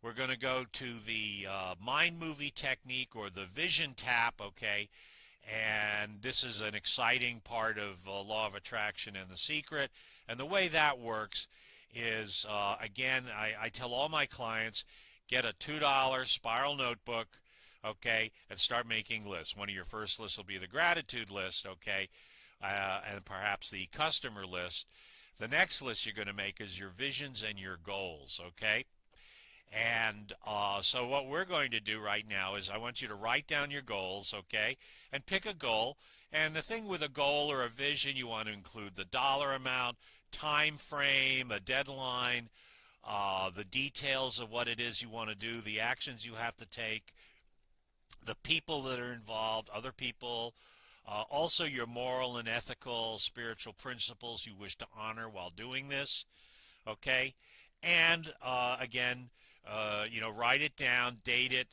We're going to go to the mind movie technique or the vision tap, okay? And this is an exciting part of law of attraction and the secret. And the way that works is, again, I tell all my clients, get a $2 spiral notebook, okay, and start making lists. One of your first lists will be the gratitude list, okay, and perhaps the customer list. The next list you're going to make is your visions and your goals, okay? And so what we're going to do right now is I want you to write down your goals, okay, and pick a goal. And the thing with a goal or a vision, you want to include the dollar amount, time frame, a deadline, the details of what it is you want to do, the actions you have to take, the people that are involved, other people, also your moral and ethical, spiritual principles you wish to honor while doing this, okay? And again, write it down, date it,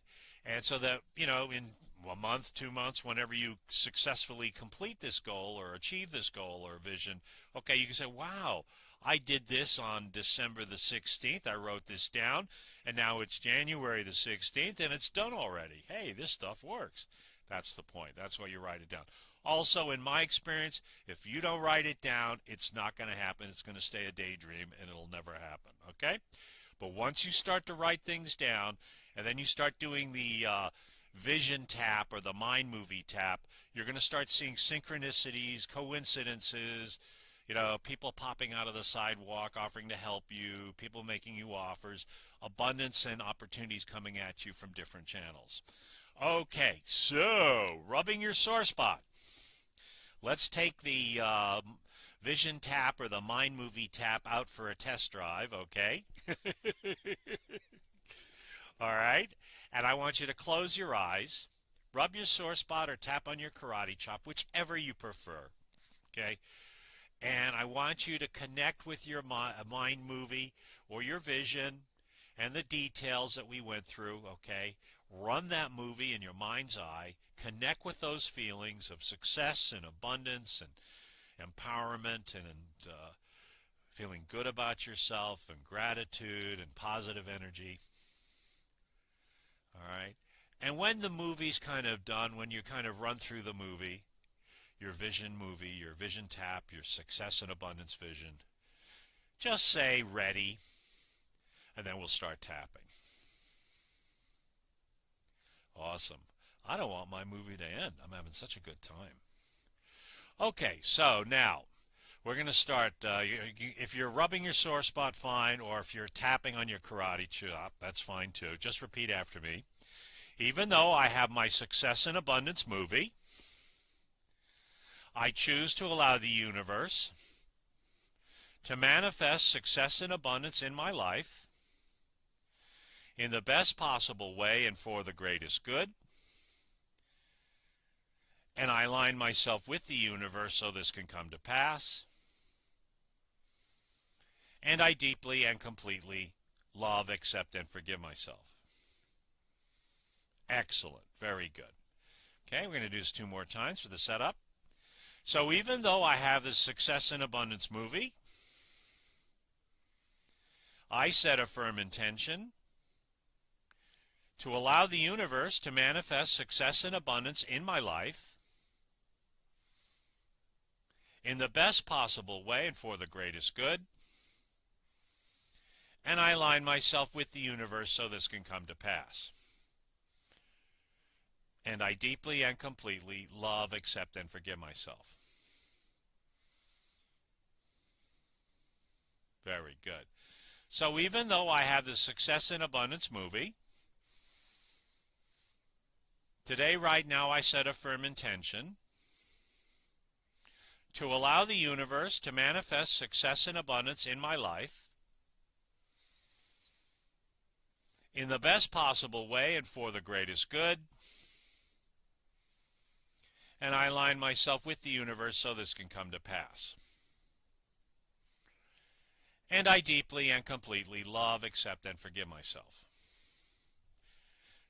and so that, in a month, 2 months, whenever you successfully complete this goal or achieve this goal or vision, okay, you can say, wow, I did this on December the 16th. I wrote this down, and now it's January the 16th, and it's done already. Hey, this stuff works. That's the point. That's why you write it down. Also, in my experience, if you don't write it down, it's not going to happen. It's going to stay a daydream, and it'll never happen, okay? But once you start to write things down, and then you start doing the vision tap or the mind movie tap, you're going to start seeing synchronicities, coincidences, people popping out of the sidewalk offering to help you, people making you offers, abundance and opportunities coming at you from different channels. Okay, so rubbing your sore spot. Let's take the vision tap or the mind movie tap out for a test drive, okay? All right, and I want you to close your eyes, rub your sore spot or tap on your karate chop, whichever you prefer, okay? And I want you to connect with your mind movie or your vision and the details that we went through, okay? Run that movie in your mind's eye, connect with those feelings of success and abundance and empowerment and feeling good about yourself and gratitude and positive energy. All right? And when the movie's kind of done, when you kind of run through the movie, your vision tap, your success and abundance vision, just say ready, and then we'll start tapping. Awesome. I don't want my movie to end. I'm having such a good time. Okay, so now we're going to start. If you're rubbing your sore spot, fine, or if you're tapping on your karate chop, that's fine too. Just repeat after me. Even though I have my success and abundance movie, I choose to allow the universe to manifest success and abundance in my life in the best possible way and for the greatest good. And I align myself with the universe so this can come to pass. And I deeply and completely love, accept, and forgive myself. Excellent. Very good. Okay, we're going to do this 2 more times for the setup. So even though I have this success and abundance movie, I set a firm intention to allow the universe to manifest success and abundance in my life in the best possible way and for the greatest good. And I align myself with the universe so this can come to pass. And I deeply and completely love, accept, and forgive myself. Very good. So even though I have the success and abundance movie, today, right now, I set a firm intention to allow the universe to manifest success and abundance in my life in the best possible way and for the greatest good. And I align myself with the universe so this can come to pass. And I deeply and completely love, accept, and forgive myself.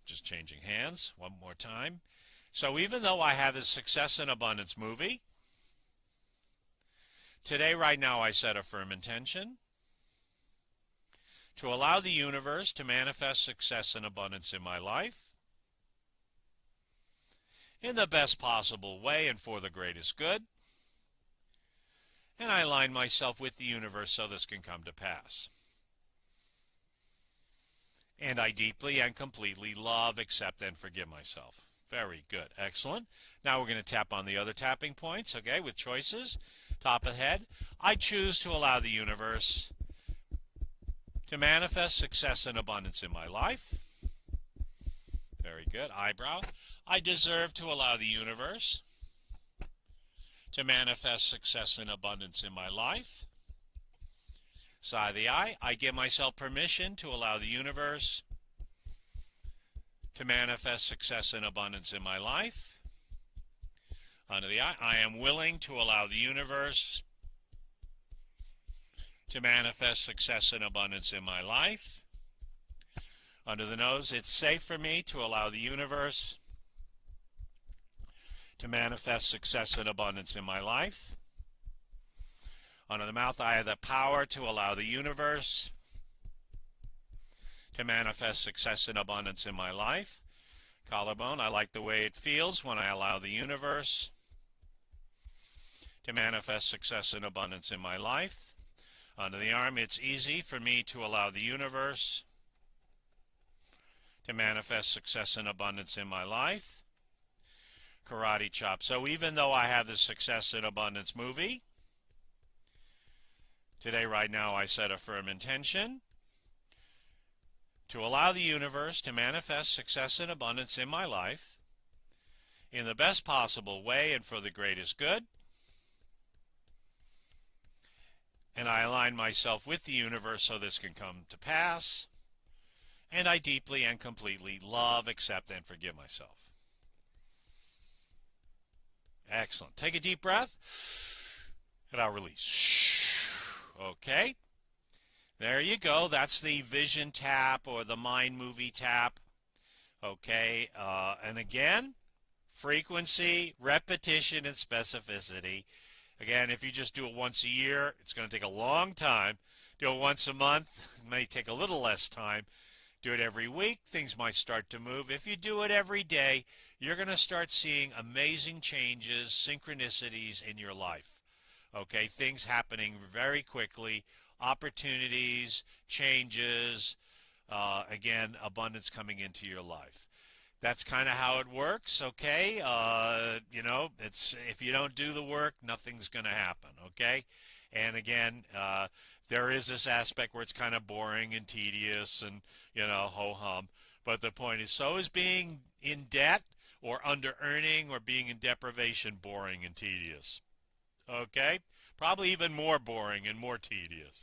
Just changing hands one more time. So even though I have this success and abundance movie, today, right now, I set a firm intention to allow the universe to manifest success and abundance in my life in the best possible way and for the greatest good. And I align myself with the universe so this can come to pass. And I deeply and completely love, accept, and forgive myself. Very good. Excellent. Now we're going to tap on the other tapping points, okay, with choices. Top of the head. I choose to allow the universe to manifest success and abundance in my life. Very good. Eyebrow. I deserve to allow the universe to manifest success and abundance in my life. Side of the eye. I give myself permission to allow the universe to manifest success and abundance in my life. Under the eye. I am willing to allow the universe to manifest success and abundance in my life. Under the nose, it's safe for me to allow the universe to manifest success and abundance in my life. Under the mouth, I have the power to allow the universe to manifest success and abundance in my life. Collarbone, I like the way it feels when I allow the universe to manifest success and abundance in my life. Under the arm, it's easy for me to allow the universe to manifest success and abundance in my life. Karate chop. So even though I have the Success and Abundance movie, today, right now, I set a firm intention to allow the universe to manifest success and abundance in my life in the best possible way and for the greatest good. And I align myself with the universe so this can come to pass. And I deeply and completely love, accept, and forgive myself. Excellent. Take a deep breath, and I'll release. Okay. There you go. That's the vision tap or the mind movie tap. Okay. And again, frequency, repetition, and specificity. Again, if you just do it once a year, it's going to take a long time. Do it once a month, it may take a little less time. Do it every week, things might start to move. If you do it every day, you're going to start seeing amazing changes, synchronicities in your life. Okay, things happening very quickly, opportunities, changes, again, abundance coming into your life. That's kind of how it works, okay? You know, it's if you don't do the work, nothing's going to happen, okay? And again, there is this aspect where it's kind of boring and tedious and, you know, ho-hum. But the point is, so is being in debt or under-earning or being in deprivation boring and tedious, okay? Probably even more boring and more tedious.